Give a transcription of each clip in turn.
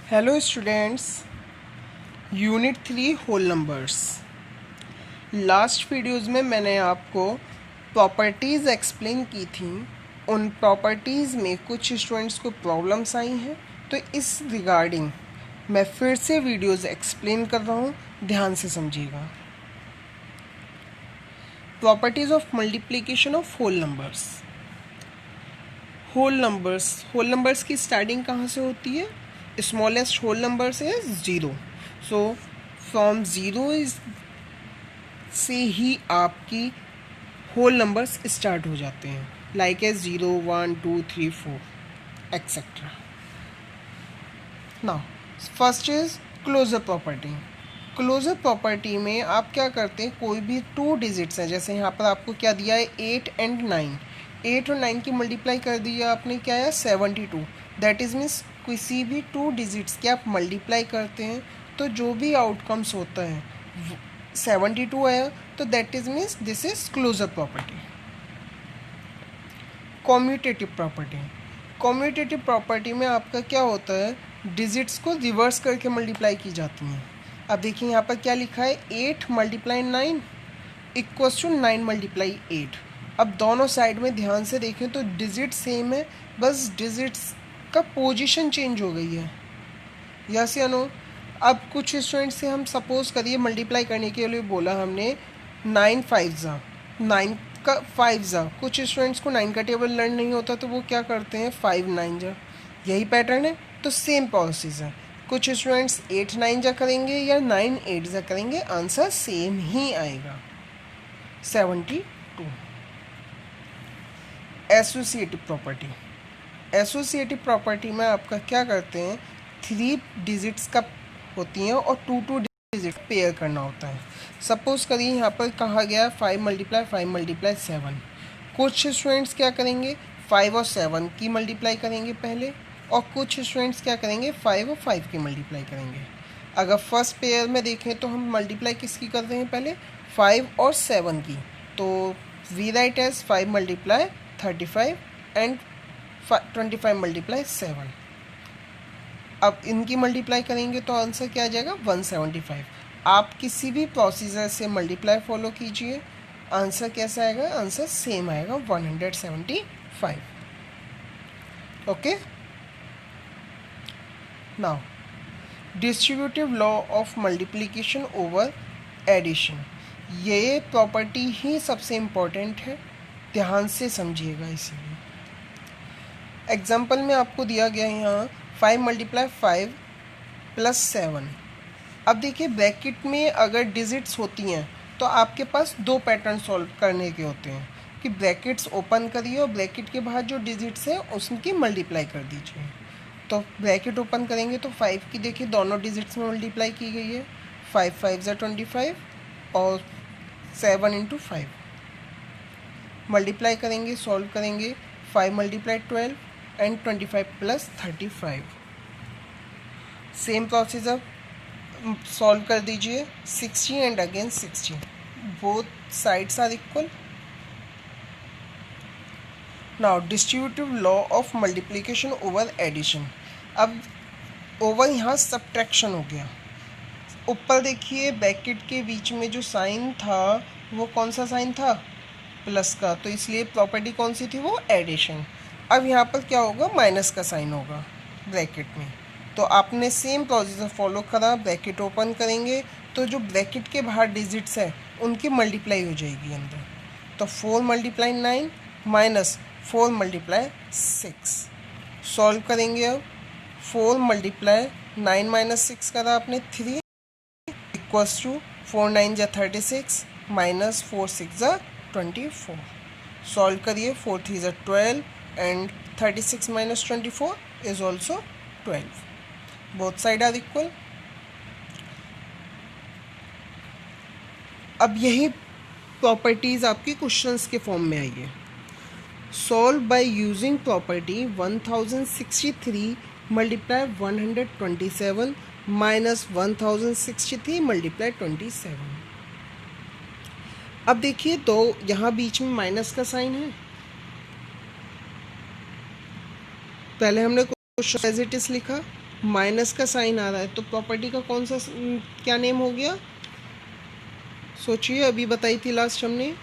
Hello students, unit 3 whole numbers. Last videos में मैंने आपको प्रॉपर्टीज़ एक्सप्लेन की थी। उन प्रॉपर्टीज़ में कुछ स्टूडेंट्स को प्रॉब्लम्स आई हैं, तो इस रिगार्डिंग मैं फिर से वीडियोज़ एक्सप्लेन कर रहा हूँ, ध्यान से समझिएगा। Properties of multiplication of whole numbers. Whole numbers की स्टार्टिंग कहाँ से होती है? स्मॉलेस्ट होल नंबर से 0। सो फ्रॉम 0 से ही आपकी होल नंबर्स स्टार्ट हो जाते हैं, like a 0 1 2 3 4 etcetera. Now first is closure property. Closure property में आप क्या करते हैं, कोई भी 2 डिजिट्स हैं, जैसे यहाँ पर आपको क्या दिया है 8 एंड 9, 8 और 9 की मल्टीप्लाई कर दिया आपने, क्या है 72। दैट इज़ मीन्स किसी भी 2 डिजिट्स के आप मल्टीप्लाई करते हैं तो जो भी आउटकम्स होता है 72 आया, तो that is means this is closure property. Commutative property. Commutative property में आपका क्या होता है, डिजिट्स को रिवर्स करके मल्टीप्लाई की जाती हैं। अब देखिए यहाँ पर क्या लिखा है, 8 मल्टीप्लाई 9 इक्वल्स टू 9 मल्टीप्लाई 8। अब दोनों साइड में ध्यान से देखें तो डिजिट सेम है, बस डिजिट्स का पोजीशन चेंज हो गई है, यस या नो। अब कुछ स्टूडेंट से हम सपोज करिए मल्टीप्लाई करने के लिए बोला हमने 9 5 ज़ा 9 का 5 ज़ा, कुछ स्टूडेंट्स को 9 का टेबल लर्न नहीं होता तो वो क्या करते हैं 5 9 ज़ा, यही पैटर्न है। तो सेम प्रोसेस है, कुछ स्टूडेंट्स 8 9 ज़ा करेंगे या 9 8 ज़ा करेंगे, आंसर सेम ही आएगा 72। Associative property. एसोसिएटिव प्रॉपर्टी में आपका क्या करते हैं, 3 डिजिट्स का होती हैं और 2 डिजिट पेयर करना होता है। सपोज करिए यहाँ पर कहा गया 5 मल्टीप्लाई 7। कुछ स्टूडेंट्स क्या करेंगे 5 और 7 की मल्टीप्लाई करेंगे पहले, और कुछ स्टूडेंट्स क्या करेंगे 5 और 5 की मल्टीप्लाई करेंगे। अगर फर्स्ट पेयर में देखें तो हम मल्टीप्लाई किसकी कर रहे हैं, पहले 5 और 7 की, तो we write as 5 multiply 35 and 25 multiply 7। अब इनकी मल्टीप्लाई करेंगे तो आंसर क्या आ जाएगा 175। आप किसी भी प्रोसीजर से मल्टीप्लाई फॉलो कीजिए, आंसर कैसा आएगा, आंसर सेम आएगा 175। Okay, now distributive law of multiplication over addition. ये प्रॉपर्टी ही सबसे इम्पोर्टेंट है, ध्यान से समझिएगा। इसीलिए एग्जाम्पल में आपको दिया गया है यहाँ 5 मल्टीप्लाई 5 प्लस 7। अब देखिए ब्रैकेट में अगर डिजिट्स होती हैं तो आपके पास 2 पैटर्न सॉल्व करने के होते हैं कि ब्रैकेट्स ओपन करिए और ब्रैकेट के बाहर जो डिजिट्स हैं उसकी मल्टीप्लाई कर दीजिए। तो ब्रैकेट ओपन करेंगे तो 5 की देखिए दोनों डिजिट्स में मल्टीप्लाई की गई है, 5 5 ज़ा 25 और 7 इंटू 5। मल्टीप्लाई करेंगे, सॉल्व करेंगे, 5 multiply 12 and 25 plus 35। Same process अब सॉल्व कर दीजिए, 60 and again 60, both sides are equal. Now distributive law of multiplication over addition. अब ओवर यहाँ सब्ट्रैक्शन हो गया, ऊपर देखिए ब्रैकेट के बीच में जो साइन था वो कौन सा साइन था, प्लस का, तो इसलिए प्रॉपर्टी कौन सी थी, वो एडिशन। अब यहाँ पर क्या होगा, माइनस का साइन होगा ब्रैकेट में, तो आपने सेम प्रोसीजर फॉलो करा, ब्रैकेट ओपन करेंगे तो जो ब्रैकेट के बाहर डिजिट्स है उनकी मल्टीप्लाई हो जाएगी अंदर। तो 4 मल्टीप्लाई 9 माइनस 4 मल्टीप्लाई 6। सॉल्व करेंगे, अब 4 मल्टीप्लाई 9 माइनस 6 करा आपने 3 इक्वल्स टू 4 9 ज़ा 36 माइनस 4 6 ज़ा 24। सॉल्व करिए, 4 3 ज़ा 12 and 36 minus 24 is also 12। Both side are equal. अब यही प्रॉपर्टीज़ आपकी क्वेश्चंस के फॉर्म में आई है। Solve by using property 1063 multiply 127 minus 1063 multiply 27। अब देखिए तो यहाँ बीच में माइनस का साइन है, पहले हमने क्वेश्चन एज इट इज लिखा, माइनस का साइन आ रहा है, तो प्रॉपर्टी का कौन सा क्या नेम हो गया? सोचिए, अभी बताई थी लास्ट हमने,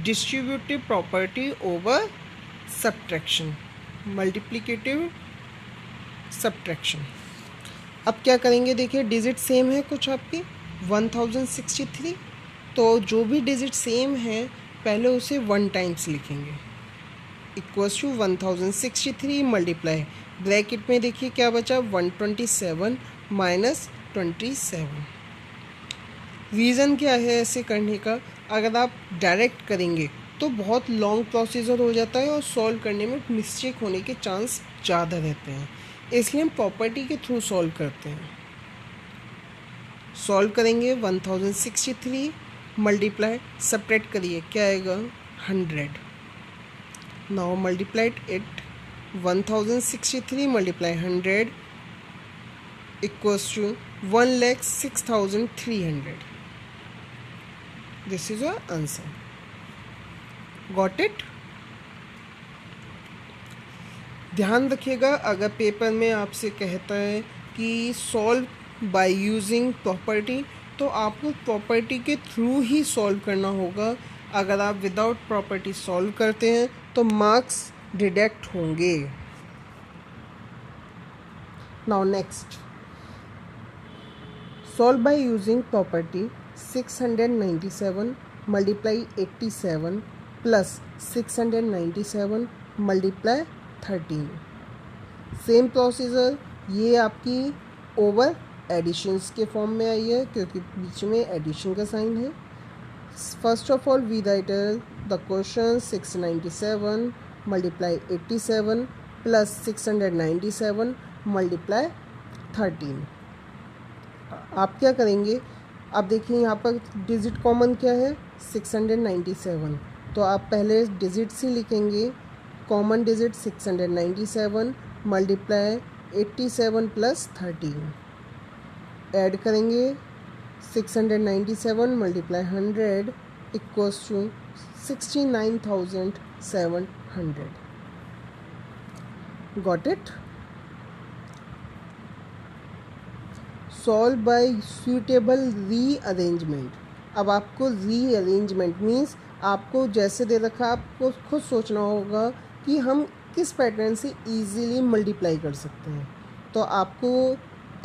distributive property over subtraction, multiplicative subtraction. अब क्या करेंगे, देखिए डिजिट सेम है कुछ आपकी 1063, तो जो भी डिजिट सेम है पहले उसे 1 टाइम्स लिखेंगे, इक्वल्स टू 1063 मल्टीप्लाई, ब्रैकेट में देखिए क्या बचा 127 माइनस 27। रीज़न क्या है ऐसे करने का? अगर आप डायरेक्ट करेंगे तो बहुत लॉन्ग प्रोसीजर हो जाता है और सॉल्व करने में मिस्टेक होने के चांस ज़्यादा रहते हैं, इसलिए हम प्रॉपर्टी के थ्रू सॉल्व करते हैं। सॉल्व करेंगे 1063 मल्टीप्लाई, सब्ट्रैक्ट करिए क्या आएगा 100। Now multiplied it 1063 multiply 100 equals to 1,06,300। This is your answer. Got it? ध्यान रखिएगा, अगर पेपर में आपसे कहता है कि सॉल्व बाय यूजिंग प्रॉपर्टी, तो आपको प्रॉपर्टी के थ्रू ही सॉल्व करना होगा। अगर आप विदाउट प्रॉपर्टी सॉल्व करते हैं तो मार्क्स डिडक्ट होंगे। Now next, solve by using property 697 multiply 87 plus 697 multiply 13। Same procedure, ये आपकी ओवर एडिशंस के फॉर्म में आई है क्योंकि बीच में एडिशन का साइन है। First of all we write the question 697 multiply 87 plus 697 multiply 13। आप क्या करेंगे, आप देखिए यहाँ पर डिजिट कॉमन क्या है 697, तो आप पहले डिजिट्स ही लिखेंगे। Common digit 697 multiply 87 plus 13, add करेंगे 697 multiply 100 equals to 69,700। Got it? Solve by suitable rearrangement. अब आपको रीअरेंजमेंट मीन्स आपको जैसे दे रखा आपको खुद सोचना होगा कि हम किस पैटर्न से इजीली मल्टीप्लाई कर सकते हैं। तो आपको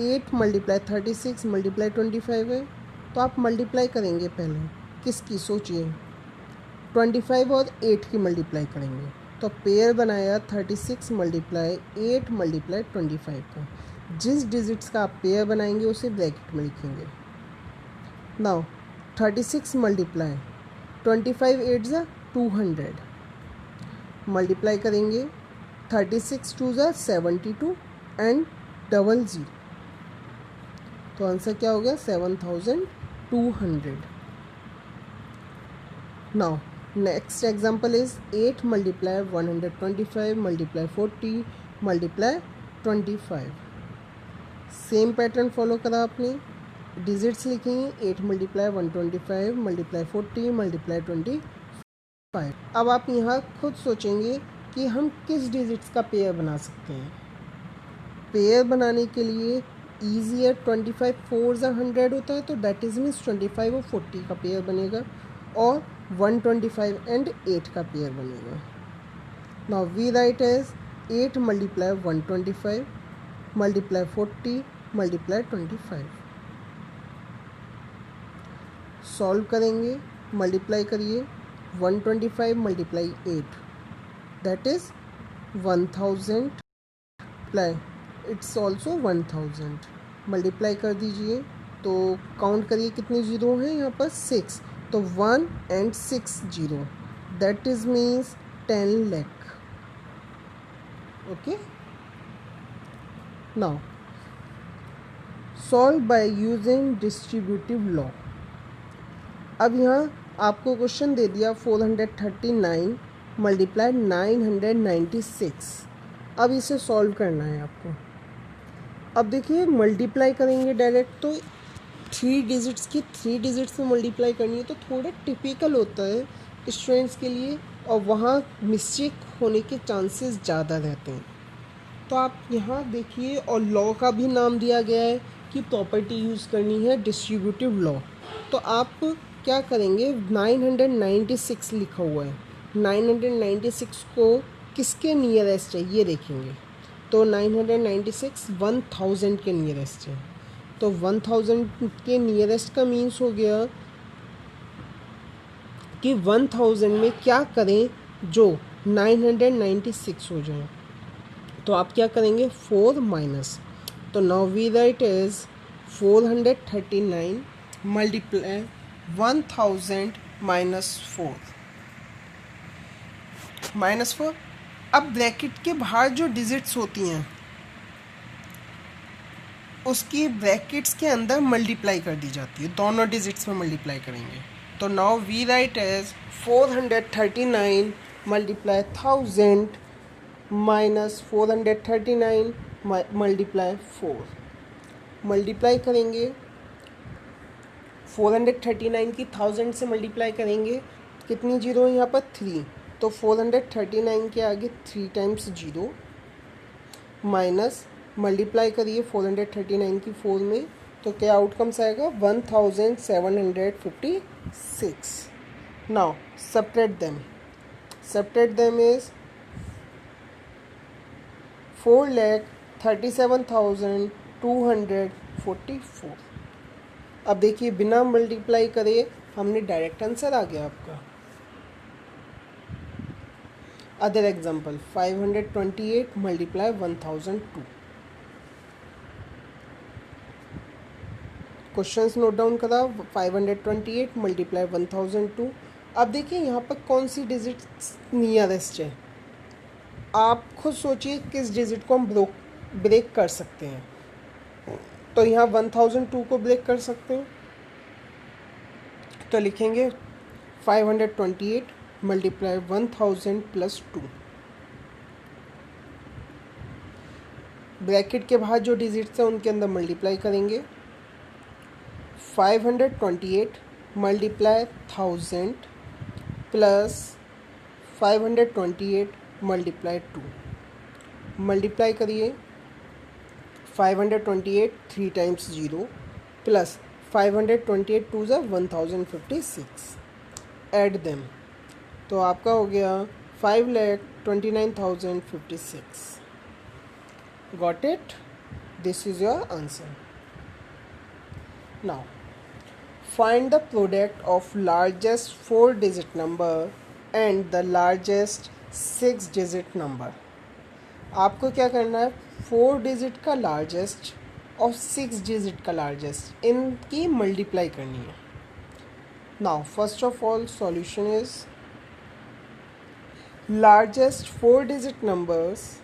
8 मल्टीप्लाई 36 मल्टीप्लाई 25 है, तो आप मल्टीप्लाई करेंगे पहले किसकी, सोचिए 25 और 8 की मल्टीप्लाई करेंगे, तो पेयर बनाया 36 मल्टीप्लाई 8 मल्टीप्लाई 25 का। जिस डिजिट्स का आप पेयर बनाएंगे उसे ब्रैकेट में लिखेंगे। नाउ 36 मल्टीप्लाई 25 8 ज़ा 200, मल्टीप्लाई करेंगे 36 2 ज़ा 72 एंड 00, तो आंसर क्या हो गया 7,200। Now next example is 8 multiply 125 multiply 40 multiply 25। Same pattern follow करा आपने, डिजिट्स लिखेंगे 8 मल्टीप्लाई 125 मल्टीप्लाई 40 मल्टीप्लाई 25। अब आप यहाँ खुद सोचेंगे कि हम किस डिजिट्स का पेयर बना सकते हैं। पेयर बनाने के लिए ईजी है, 25 4 ज़ा 100 होता है, तो डैट इज़ मीन्स 25 और 40 का पेयर बनेगा और 125 एंड 8 का पेयर बनेगा। Now we write as 8 multiply 125 multiply 40 multiply 25। Solve करेंगे, मल्टीप्लाई करिए 125 multiply 8 that is 1000 ply it's also 1000। Multiply कर दीजिए तो काउंट करिए कितने जीरो हैं यहाँ पर 6, तो 1 and 6 0 that is means 10 lakh. Okay, now solve by using distributive law. अब यहाँ आपको क्वेश्चन दे दिया 439 मल्टीप्लाई 996। अब इसे सॉल्व करना है आपको। अब देखिए मल्टीप्लाई करेंगे डायरेक्ट, तो 3 डिजिट्स की 3 डिजिट्स में मल्टीप्लाई करनी है, तो थोड़ा टिपिकल होता है स्टूडेंट्स के लिए और वहाँ मिस्टेक होने के चांसेस ज़्यादा रहते हैं। तो आप यहाँ देखिए, और लॉ का भी नाम दिया गया है कि प्रॉपर्टी यूज़ करनी है डिस्ट्रीब्यूटिव लॉ। तो आप क्या करेंगे, 996 लिखा हुआ है, 996 को किसके नियरेस्ट है ये देखेंगे। तो 996 1000 के नियरेस्ट है। तो 1000 के नियरेस्ट का मीन्स हो गया कि 1000 में क्या करें जो 996 हो जाए। तो आप क्या करेंगे, 4 माइनस। तो now we write is 439 multiply 1000 -4। अब ब्रैकेट के बाहर जो डिजिट्स होती हैं उसकी ब्रैकेट्स के अंदर मल्टीप्लाई कर दी जाती है, दोनों डिजिट्स में मल्टीप्लाई करेंगे। तो now we write as 439 multiply 1000 minus 439 multiply 4। Multiply करेंगे 439 की 1000 से मल्टीप्लाई करेंगे, कितनी जीरो है यहाँ पर 3। तो 439 के आगे 3 टाइम्स 0 माइनस मल्टीप्लाई करिए 439 की 4 में, तो क्या आउटकम्स आएगा 1756। Now subtract them is 4,37,244। अब देखिए बिना मल्टीप्लाई करे हमने डायरेक्ट आंसर आ गया आपका। Other example 528 multiply 1002। Questions note down करा, 528 मल्टीप्लाई 1002। अब देखिए यहाँ पर कौन सी डिजिट नियरेस्ट है, आप खुद सोचिए किस डिजिट को हम ब्रेक कर सकते हैं। तो यहाँ 1002 को ब्रेक कर सकते हैं, तो लिखेंगे 528 मल्टीप्लाई 1000 प्लस 2। ब्रैकेट के बाहर जो डिजिट्स हैं उनके अंदर मल्टीप्लाई करेंगे। 528 मल्टीप्लाई 1000 प्लस 528 मल्टीप्लाई 2। मल्टीप्लाई करिए 528 3 टाइम्स 0 प्लस 528 2 ज़ा 1056। ऐड देम, तो आपका हो गया 5,29,056। Got it, this is your answer. Now find the product of largest 4-digit number and the largest 6-digit number। आपको क्या करना है, 4 डिजिट का लार्जेस्ट और 6 डिजिट का लार्जेस्ट इनकी मल्टीप्लाई करनी है। Now first of all solution is largest 4 digit numbers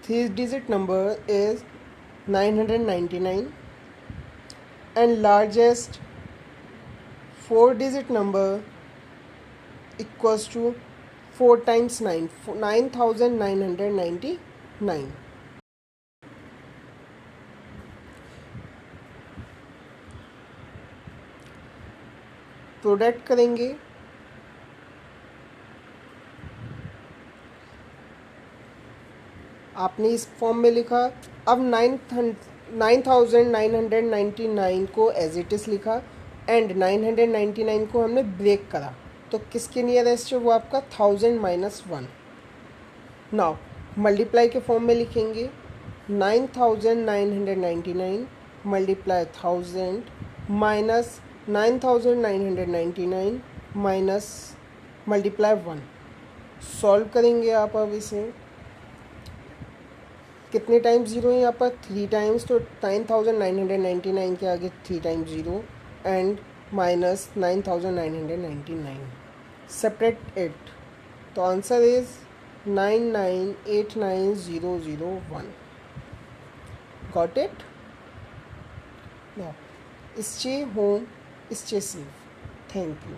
three-digit number is 999 and largest 4-digit number equals to 4 times 9, 9,999। Product करेंगे, आपने इस फॉर्म में लिखा। अब 9,999 को एज इट इज़ लिखा एंड 999 को हमने ब्रेक करा, तो किसके नियरेस्ट है वो आपका 1000 माइनस 1। नाउ मल्टीप्लाई के फॉर्म में लिखेंगे 9,999 multiply 1000 minus 9,999 minus multiply 1। Solve करेंगे आप अब इसे, कितने टाइम्स 0 है यहाँ पर 3 टाइम्स, तो 9,999 के आगे 3 times 0 and minus 9,999। Separate it, तो answer is 9989001। Got it. Now stay home, stay safe. Thank you.